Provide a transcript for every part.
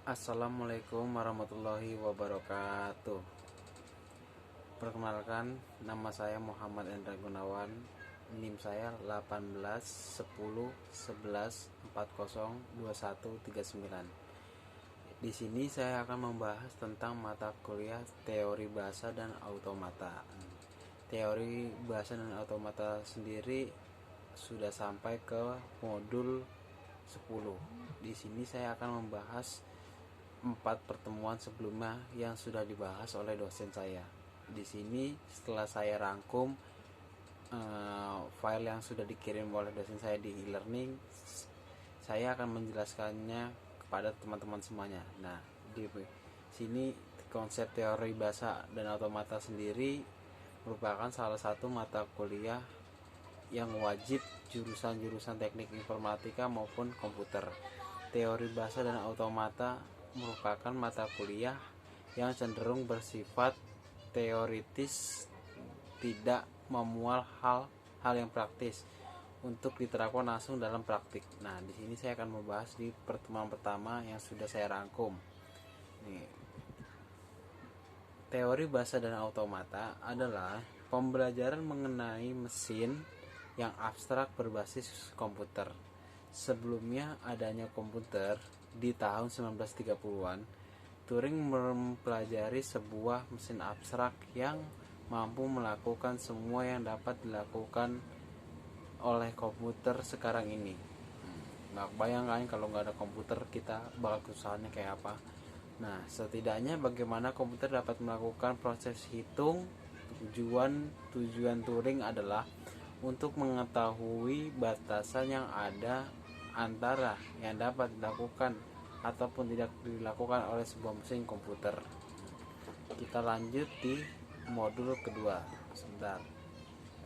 Assalamualaikum warahmatullahi wabarakatuh. Perkenalkan, nama saya Muhammad Endra Gunawan. NIM saya 18 10 11 40 21 39. Di sini saya akan membahas tentang mata kuliah teori bahasa dan automata. Teori bahasa dan automata sendiri sudah sampai ke modul 10. Di sini saya akan membahas 4 pertemuan sebelumnya yang sudah dibahas oleh dosen saya. Di sini setelah saya rangkum file yang sudah dikirim oleh dosen saya di e-learning, saya akan menjelaskannya kepada teman-teman semuanya. Nah, di sini konsep teori bahasa dan automata sendiri merupakan salah satu mata kuliah yang wajib jurusan-jurusan teknik informatika maupun komputer. Teori bahasa dan automata merupakan mata kuliah yang cenderung bersifat teoritis, tidak memuat hal-hal yang praktis untuk diterapkan langsung dalam praktik. Nah, di sini saya akan membahas di pertemuan pertama yang sudah saya rangkum. Nih, teori bahasa dan automata adalah pembelajaran mengenai mesin yang abstrak berbasis komputer. Sebelumnya adanya komputer di tahun 1930-an, Turing mempelajari sebuah mesin abstrak yang mampu melakukan semua yang dapat dilakukan oleh komputer sekarang ini. Nggak bayangkan kalau nggak ada komputer kita bakal kesusahannya kayak apa. Nah, setidaknya bagaimana komputer dapat melakukan proses hitung. Tujuan Turing adalah untuk mengetahui batasan yang ada antara yang dapat dilakukan ataupun tidak dilakukan oleh sebuah mesin komputer. Kita lanjut di modul kedua. Sebentar.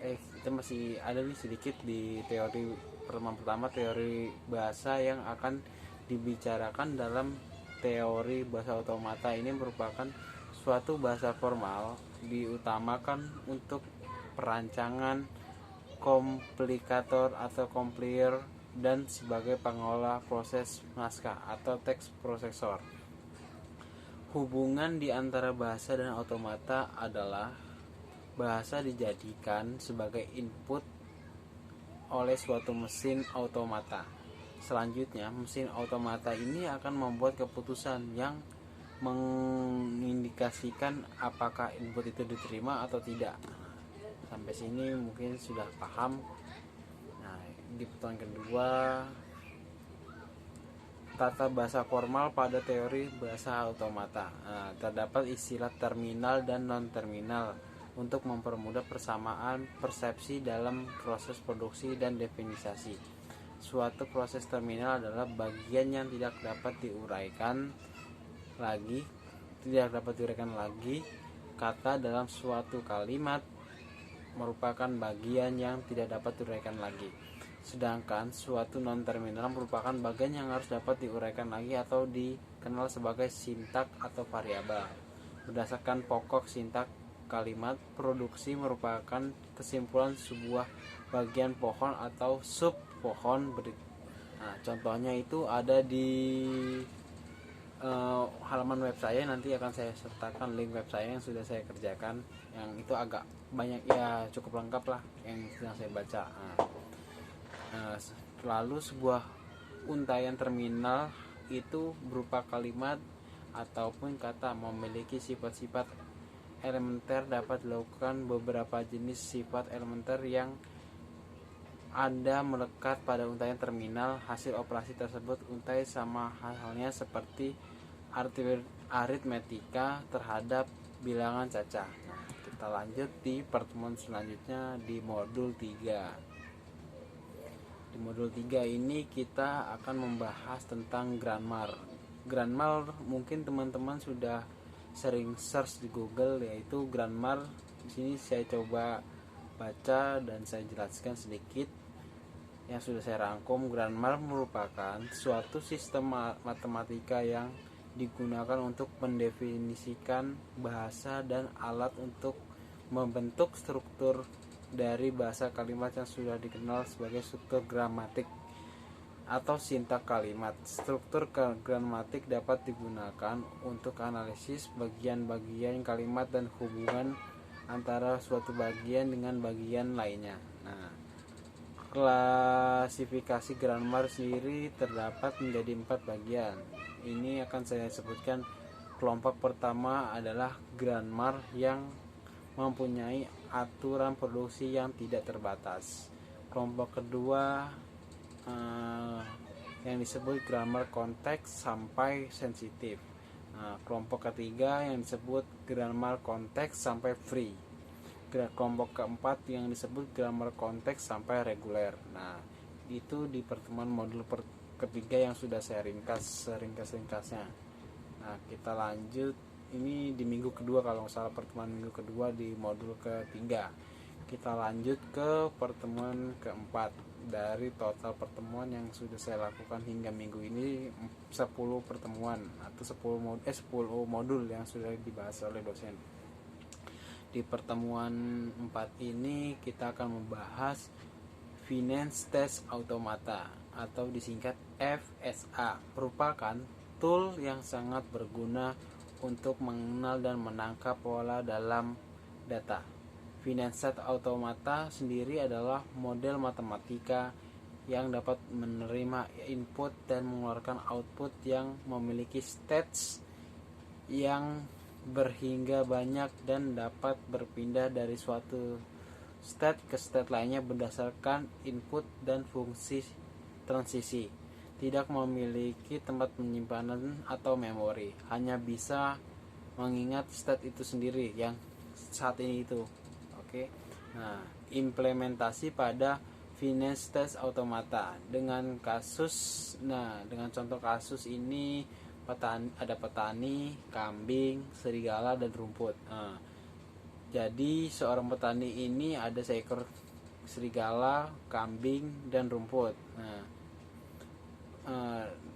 Kita masih ada nih sedikit di teori pertama, teori bahasa yang akan dibicarakan dalam teori bahasa automata. Ini merupakan suatu bahasa formal diutamakan untuk perancangan, komplikator atau compiler, dan sebagai pengolah proses naskah atau text processor. Hubungan di antara bahasa dan automata adalah bahasa dijadikan sebagai input oleh suatu mesin automata. Selanjutnya, mesin automata ini akan membuat keputusan yang mengindikasikan apakah input itu diterima atau tidak. Sampai sini mungkin sudah paham. Nah, di pertemuan kedua, tata bahasa formal pada teori bahasa automata. Terdapat istilah terminal dan non-terminal untuk mempermudah persamaan persepsi dalam proses produksi dan definisi. Suatu proses terminal adalah bagian yang tidak dapat diuraikan lagi. Kata dalam suatu kalimat merupakan bagian yang tidak dapat diuraikan lagi. Sedangkan suatu non-terminal merupakan bagian yang harus dapat diuraikan lagi atau dikenal sebagai sintak atau variabel. Berdasarkan pokok sintak kalimat, produksi merupakan kesimpulan sebuah bagian pohon atau sub pohon. Nah, contohnya itu ada di halaman web saya. Nanti akan saya sertakan link web saya yang sudah saya kerjakan, yang itu agak banyak ya, cukup lengkap lah yang sedang saya baca. Lalu sebuah untaian terminal itu berupa kalimat ataupun kata memiliki sifat-sifat elementer. Dapat dilakukan beberapa jenis sifat elementer yang ada melekat pada untaian terminal. Hasil operasi tersebut untai sama halnya seperti aritmetika terhadap bilangan cacah. Nah, kita lanjut di pertemuan selanjutnya di modul 3. Di modul 3 ini kita akan membahas tentang grammar. Grammar mungkin teman-teman sudah sering search di Google, yaitu grammar. Di sini saya coba baca dan saya jelaskan sedikit yang sudah saya rangkum. Grammar merupakan suatu sistem matematika yang digunakan untuk mendefinisikan bahasa dan alat untuk membentuk struktur dari bahasa kalimat yang sudah dikenal sebagai struktur gramatik. atau sintak kalimat. Struktur gramatik dapat digunakan untuk analisis bagian-bagian kalimat dan hubungan antara suatu bagian dengan bagian lainnya. Nah, klasifikasi grammar sendiri terdapat menjadi 4 bagian. Ini akan saya sebutkan. Kelompok pertama adalah grammar yang mempunyai aturan produksi yang tidak terbatas. Kelompok kedua yang disebut grammar konteks sampai sensitif. Kelompok ketiga yang disebut grammar konteks sampai free. Kelompok keempat yang disebut grammar konteks sampai reguler. Nah, itu di pertemuan modul ketiga yang sudah saya ringkas-ringkasnya. Nah, kita lanjut. Ini di minggu kedua, kalau nggak salah pertemuan minggu kedua di modul ketiga. Kita lanjut ke pertemuan keempat. Dari total pertemuan yang sudah saya lakukan hingga minggu ini 10 pertemuan atau 10 modul yang sudah dibahas oleh dosen. Di pertemuan 4 ini kita akan membahas Finance Test Automata atau disingkat FSA, merupakan tool yang sangat berguna untuk mengenal dan menangkap pola dalam data. Finance Test Automata sendiri adalah model matematika yang dapat menerima input dan mengeluarkan output yang memiliki states yang berhingga banyak dan dapat berpindah dari suatu state ke state lainnya berdasarkan input dan fungsi transisi. Tidak memiliki tempat penyimpanan atau memori, hanya bisa mengingat state itu sendiri yang saat ini itu. Oke. Nah, implementasi pada Finance Test Automata dengan contoh kasus ini ada petani, kambing, serigala, dan rumput. Jadi seorang petani ini ada seekor serigala, kambing, dan rumput.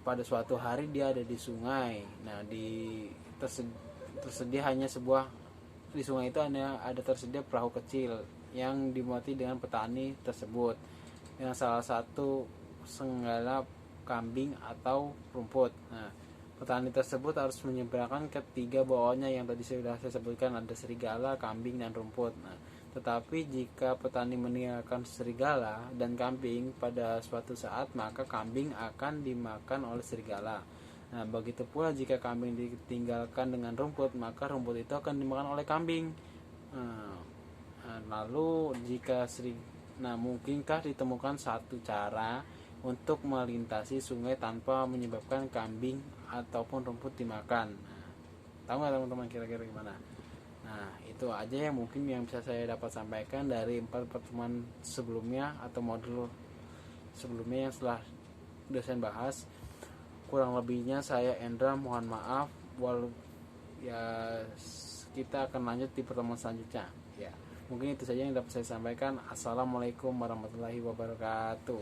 Pada suatu hari dia ada di sungai. Nah, tersedia hanya di sungai itu ada tersedia perahu kecil yang dimuati dengan petani tersebut dengan salah satu senggala kambing atau rumput. Nah, petani tersebut harus menyeberangkan ketiga bawahnya yang tadi sudah saya sebutkan, ada serigala, kambing, dan rumput. Nah, tetapi jika petani meninggalkan serigala dan kambing pada suatu saat, maka kambing akan dimakan oleh serigala. Nah, begitu pula jika kambing ditinggalkan dengan rumput, maka rumput itu akan dimakan oleh kambing. Lalu mungkinkah ditemukan satu cara untuk melintasi sungai tanpa menyebabkan kambing ataupun rumput dimakan? Tahu nggak teman-teman kira-kira gimana? Nah, itu aja yang mungkin yang bisa saya dapat sampaikan dari 4 pertemuan sebelumnya atau modul sebelumnya yang setelah dosen bahas. Kurang lebihnya saya Endra mohon maaf. Kita akan lanjut di pertemuan selanjutnya. Ya, mungkin itu saja yang dapat saya sampaikan. Assalamualaikum warahmatullahi wabarakatuh.